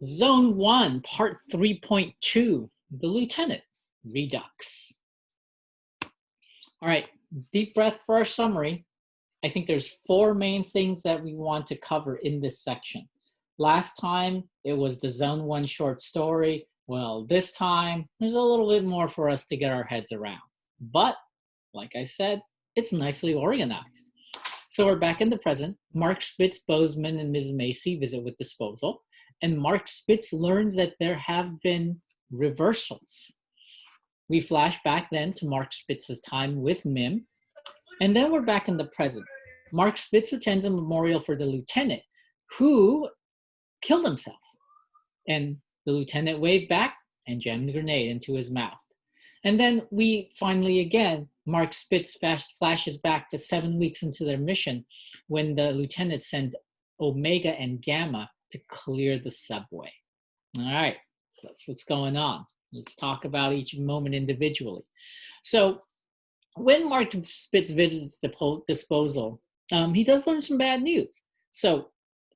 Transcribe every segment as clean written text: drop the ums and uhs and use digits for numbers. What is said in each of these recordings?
Zone 1, Part 3.2, The Lieutenant, Redux. All right, deep breath for our summary. I think there's four main things that we want to cover in this section. Last time, it was the Zone 1 short story. Well, this time, there's a little bit more for us to get our heads around. But, like I said, it's nicely organized. So we're back in the present. Mark Spitz, Bozeman, and Ms. Macy visit with disposal. And Mark Spitz learns that there have been reversals. We flash back then to Mark Spitz's time with Mim. And then we're back in the present. Mark Spitz attends a memorial for the lieutenant who killed himself. And the lieutenant waved back and jammed a grenade into his mouth. And then we finally, again, Mark Spitz flashes back to 7 weeks into their mission when the lieutenant sent Omega and Gamma to clear the subway. All right, so that's what's going on. Let's talk about each moment individually. So when Mark Spitz visits the disposal, he does learn some bad news. So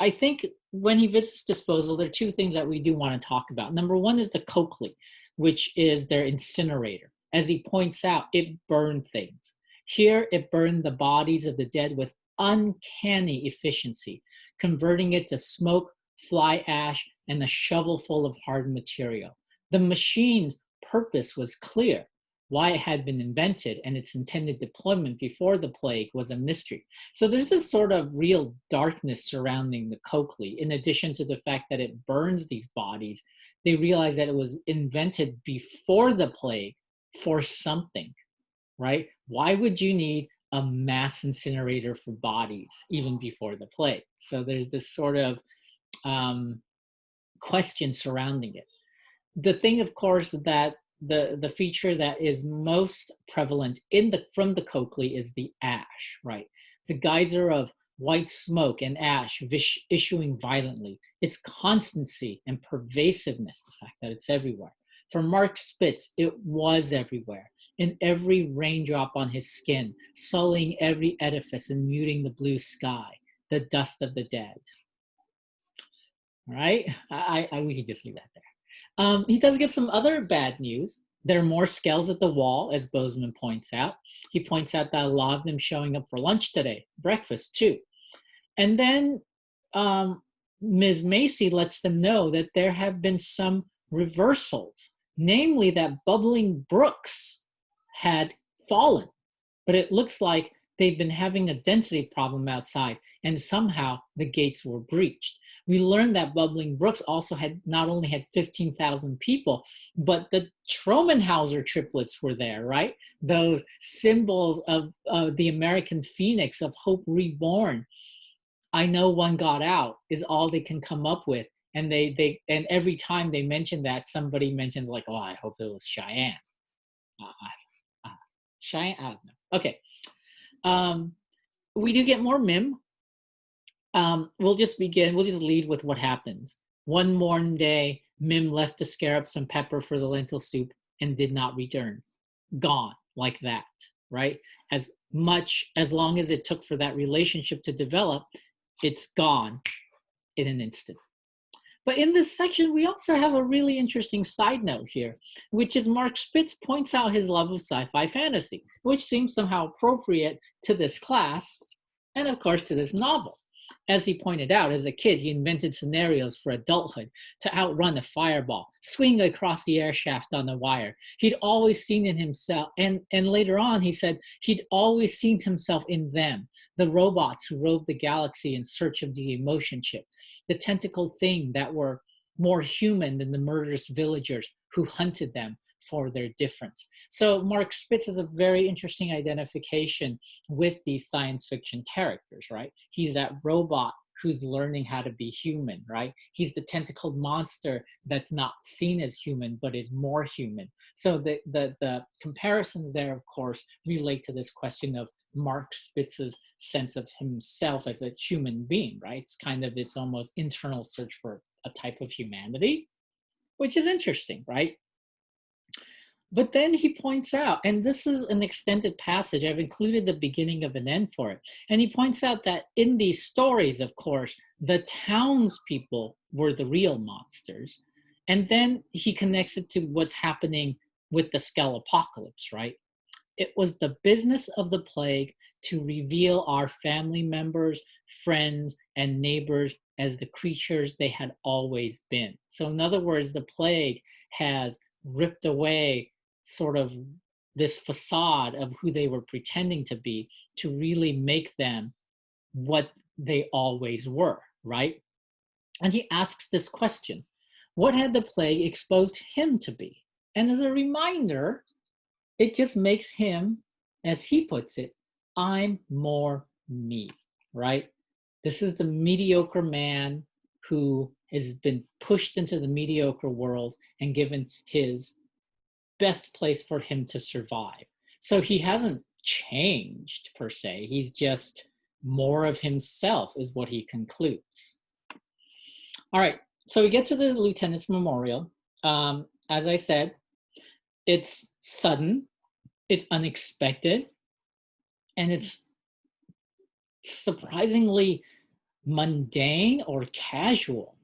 I think when he visits disposal, there are two things that we do want to talk about. Number one is the Coakley, which is their incinerator. As he points out, it burned things. Here, it burned the bodies of the dead with uncanny efficiency, converting it to smoke, fly ash, and a shovel full of hard material. The machine's purpose was clear. Why it had been invented and its intended deployment before the plague was a mystery. So there's this sort of real darkness surrounding the Coakley. In addition to the fact that it burns these bodies, they realize that it was invented before the plague for something, right? Why would you need a mass incinerator for bodies even before the plague? So there's this sort of question surrounding it. The thing, of course, that the feature that is most prevalent from the Coakley is the ash, right? The geyser of white smoke and ash issuing violently, its constancy and pervasiveness, the fact that it's everywhere. For Mark Spitz, it was everywhere, in every raindrop on his skin, sullying every edifice and muting the blue sky, the dust of the dead. All right, we can just leave that there. He does get some other bad news. There are more skells at the wall, as Bozeman points out. He points out that a lot of them showing up for lunch today, breakfast too. And then Ms. Macy lets them know that there have been some reversals, namely that Bubbling Brooks had fallen, but it looks like they've been having a density problem outside, and somehow the gates were breached. We learned that Bubbling Brooks also had not only had 15,000 people, but the Tromenhauser triplets were there, right? Those symbols of the American Phoenix, of hope reborn. I know one got out is all they can come up with. And and every time they mention that, somebody mentions like, oh, I hope it was Cheyenne. Cheyenne, I don't know. Okay. We do get more Mim. We'll just lead with what happens. One morning day, Mim left to scare up some pepper for the lentil soup and did not return. Gone, like that, right? As long as it took for that relationship to develop, it's gone in an instant. But in this section, we also have a really interesting side note here, which is Mark Spitz points out his love of sci-fi fantasy, which seems somehow appropriate to this class and, of course, to this novel. As he pointed out, as a kid, he invented scenarios for adulthood to outrun a fireball, swing across the air shaft on a wire. He'd always seen in himself, and later on he said he'd always seen himself in them, the robots who roved the galaxy in search of the emotion chip, the tentacled thing that were more human than the murderous villagers who hunted them for their difference. So Mark Spitz has a very interesting identification with these science fiction characters, right? He's that robot who's learning how to be human, right? He's the tentacled monster that's not seen as human, but is more human. So the comparisons there, of course, relate to this question of Mark Spitz's sense of himself as a human being, right? It's kind of this almost internal search for a type of humanity, which is interesting, right? But then he points out, and this is an extended passage, I've included the beginning of an end for it. And he points out that in these stories, of course, the townspeople were the real monsters. And then he connects it to what's happening with the Skelepocalypse, right? It was the business of the plague to reveal our family members, friends, and neighbors as the creatures they had always been. So, in other words, the plague has ripped away sort of this facade of who they were pretending to be to really make them what they always were, right? And he asks this question: what had the plague exposed him to be? And as a reminder, it just makes him, as he puts it, I'm more me, right? This is the mediocre man who has been pushed into the mediocre world and given his best place for him to survive. So he hasn't changed per se. He's just more of himself, is what he concludes. All right, so we get to the lieutenant's memorial. As I said, it's sudden, it's unexpected, and it's surprisingly mundane or casual.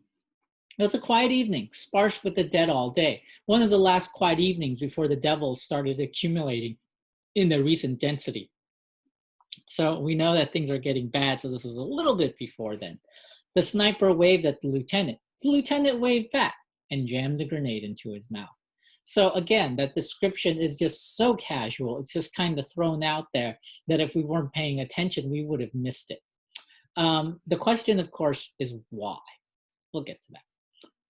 It was a quiet evening, sparse with the dead all day. One of the last quiet evenings before the devils started accumulating in their recent density. So we know that things are getting bad, so this was a little bit before then. The sniper waved at the lieutenant. The lieutenant waved back and jammed the grenade into his mouth. So again, that description is just so casual. It's just kind of thrown out there that if we weren't paying attention, we would have missed it. The question, of course, is why? We'll get to that.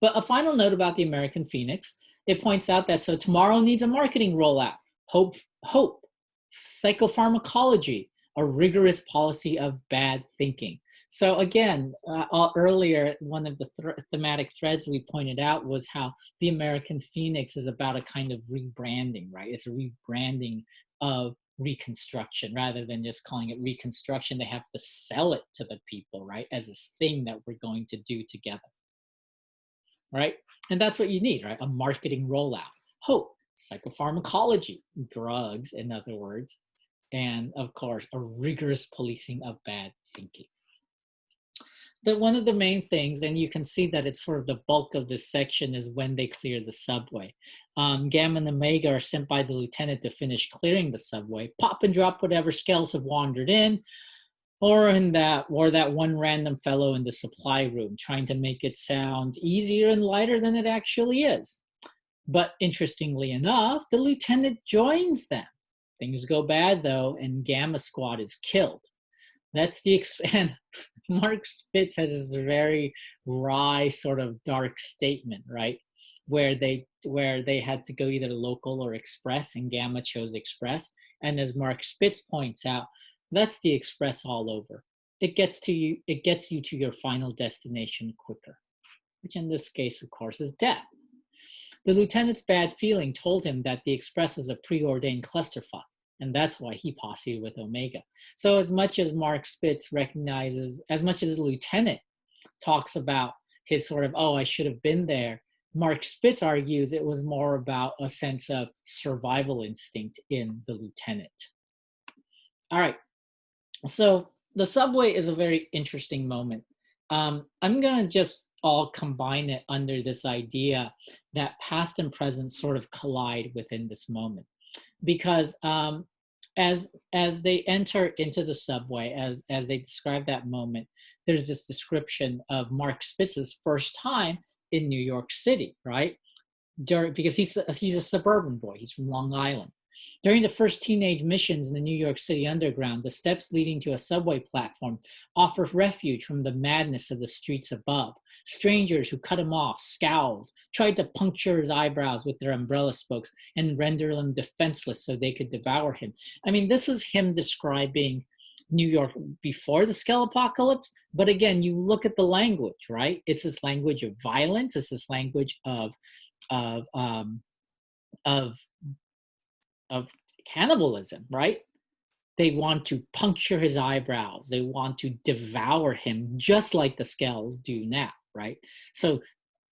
But a final note about the American Phoenix. It points out that so tomorrow needs a marketing rollout. Hope, psychopharmacology, a rigorous policy of bad thinking. So again, earlier, one of the thematic threads we pointed out was how the American Phoenix is about a kind of rebranding, right? It's a rebranding of Reconstruction. Rather than just calling it Reconstruction, they have to sell it to the people, right? As this thing that we're going to do together, right? And that's what you need, right? A marketing rollout. Hope, psychopharmacology, drugs, in other words, and of course, a rigorous policing of bad thinking. One of the main things, and you can see that it's sort of the bulk of this section, is when they clear the subway. Gamma and Omega are sent by the lieutenant to finish clearing the subway, pop and drop whatever skells have wandered in, or that one random fellow in the supply room, trying to make it sound easier and lighter than it actually is. But interestingly enough, the lieutenant joins them. Things go bad though, and Gamma Squad is killed. That's the and Mark Spitz has this very wry, sort of dark statement, right? Where they had to go either local or express, and Gamma chose express. And as Mark Spitz points out, that's the express all over. It gets you to your final destination quicker, which in this case, of course, is death. The lieutenant's bad feeling told him that the express was a preordained clusterfuck, and that's why he posseed with Omega. So as much as Mark Spitz recognizes, as much as the lieutenant talks about his sort of, oh, I should have been there, Mark Spitz argues it was more about a sense of survival instinct in the lieutenant. All right, so the subway is a very interesting moment. I'm going to just all combine it under this idea that past and present sort of collide within this moment. Because as they enter into the subway, as they describe that moment, there's this description of Mark Spitz's first time in New York City, right? Because he's a suburban boy. He's from Long Island. During the first teenage missions in the New York City underground, the steps leading to a subway platform offer refuge from the madness of the streets above. Strangers who cut him off, scowled, tried to puncture his eyebrows with their umbrella spokes and render him defenseless so they could devour him. I mean, this is him describing New York before the Skelepocalypse, but again, you look at the language, right? It's this language of violence. It's this language of cannibalism, right? They want to puncture his eyebrows. They want to devour him just like the Skells do now, right? So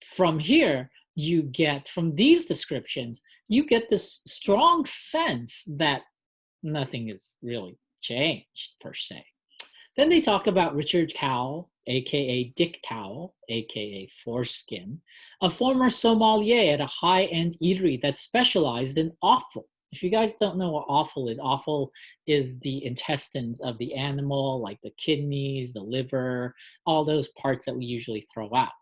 from here, you get from these descriptions, you get this strong sense that nothing is really changed per se. Then they talk about Richard Cowell, aka Dick Cowell, aka Foreskin, a former sommelier at a high-end eatery that specialized in offal. If you guys don't know what offal is the intestines of the animal, like the kidneys, the liver, all those parts that we usually throw out.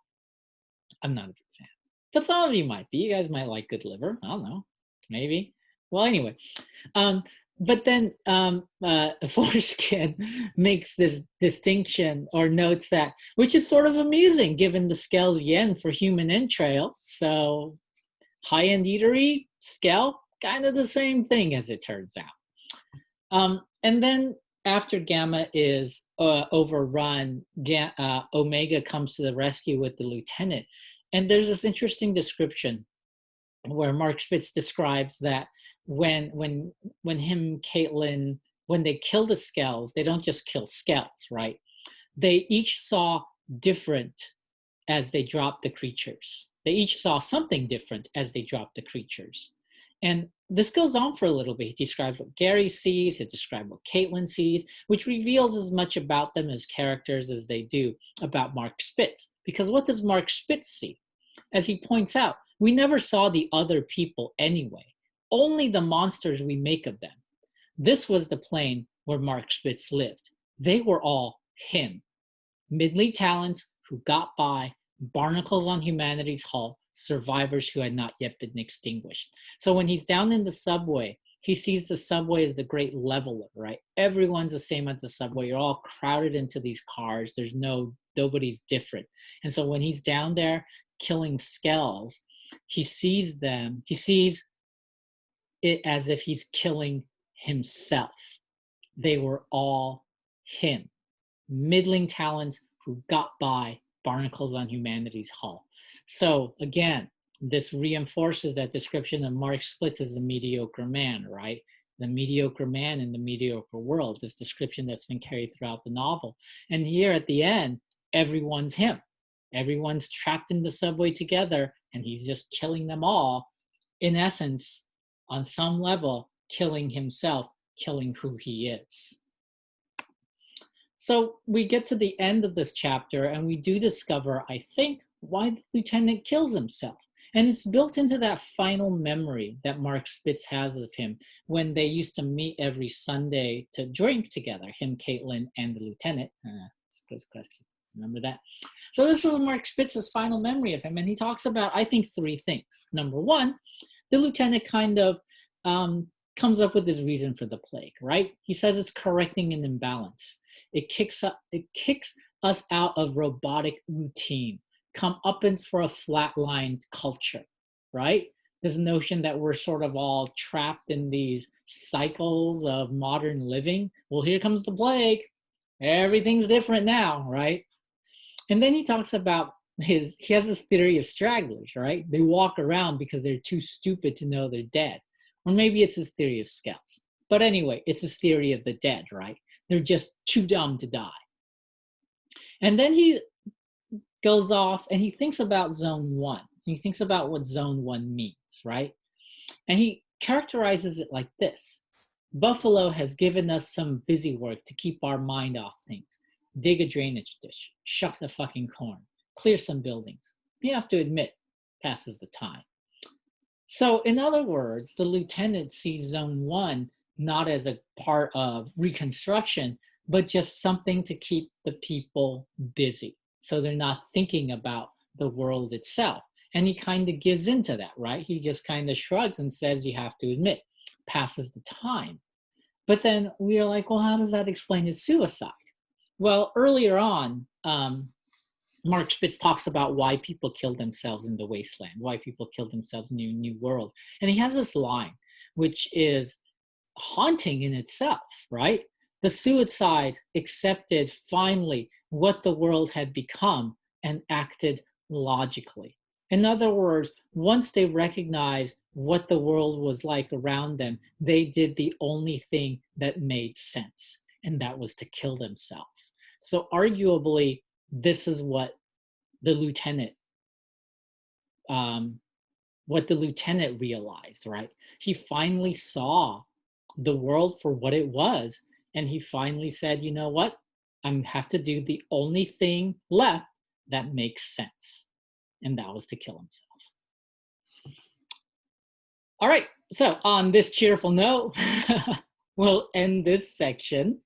I'm not a big fan, but some of you might be. You guys might like good liver. I don't know, maybe. Well, anyway, but then Foreskin makes this distinction or notes that, which is sort of amusing given the scale's yen for human entrails. So high-end eatery, scale, kind of the same thing as it turns out. And then after Gamma is overrun, Omega comes to the rescue with the lieutenant. And there's this interesting description where Mark Spitz describes that when him, Caitlin, when they kill the Skells, they don't just kill Skells, right? They each saw different as they dropped the creatures. They each saw something different as they dropped the creatures. And this goes on for a little bit. He describes what Gary sees, he describes what Caitlin sees, which reveals as much about them as characters as they do about Mark Spitz. Because what does Mark Spitz see? As he points out, we never saw the other people anyway, only the monsters we make of them. This was the plane where Mark Spitz lived. They were all him. Middling talents who got by, barnacles on humanity's hull, survivors who had not yet been extinguished. So when he's down in the subway, he sees the subway as the great leveler, right? Everyone's the same at the subway. You're all crowded into these cars. There's nobody's different. And so when he's down there killing Skells, he sees it as if he's killing himself. They were all him. Middling talents who got by, barnacles on humanity's hull. So again, this reinforces that description of Mark Spitz as the mediocre man, right? The mediocre man in the mediocre world, this description that's been carried throughout the novel. And here at the end, everyone's him. Everyone's trapped in the subway together, and he's just killing them all. In essence, on some level, killing himself, killing who he is. So we get to the end of this chapter, and we do discover, I think, why the lieutenant kills himself. And it's built into that final memory that Mark Spitz has of him when they used to meet every Sunday to drink together, him, Caitlin, and the lieutenant. Suppose question. Remember that? So this is Mark Spitz's final memory of him, and he talks about, I think, three things. Number one, the lieutenant kind of comes up with his reason for the plague, right? He says it's correcting an imbalance. It kicks us out of robotic routine, comeuppance for a flatlined culture, right? This notion that we're sort of all trapped in these cycles of modern living. Well, here comes the plague. Everything's different now, right? And then he talks about he has this theory of stragglers, right? They walk around because they're too stupid to know they're dead. Or maybe it's his theory of Skells. But anyway, it's his theory of the dead, right? They're just too dumb to die. And then he goes off and he thinks about Zone 1. He thinks about what Zone 1 means, right? And he characterizes it like this. Buffalo has given us some busy work to keep our mind off things. Dig a drainage ditch, shuck the fucking corn, clear some buildings. You have to admit, passes the time. So in other words, the lieutenant sees Zone 1 not as a part of reconstruction, but just something to keep the people busy. So they're not thinking about the world itself. And he kind of gives into that, right? He just kind of shrugs and says, you have to admit, passes the time. But then we are like, well, how does that explain his suicide? Well, earlier on, Mark Spitz talks about why people kill themselves in the wasteland, why people kill themselves in the New World. And he has this line, which is haunting in itself, right? The suicide accepted finally what the world had become and acted logically. In other words, once they recognized what the world was like around them, they did the only thing that made sense, and that was to kill themselves. So arguably, this is what the lieutenant what the lieutenant realized, right? He finally saw the world for what it was, and he finally said, you know what? I have to do the only thing left that makes sense, and that was to kill himself. All right, so on this cheerful note, we'll end this section.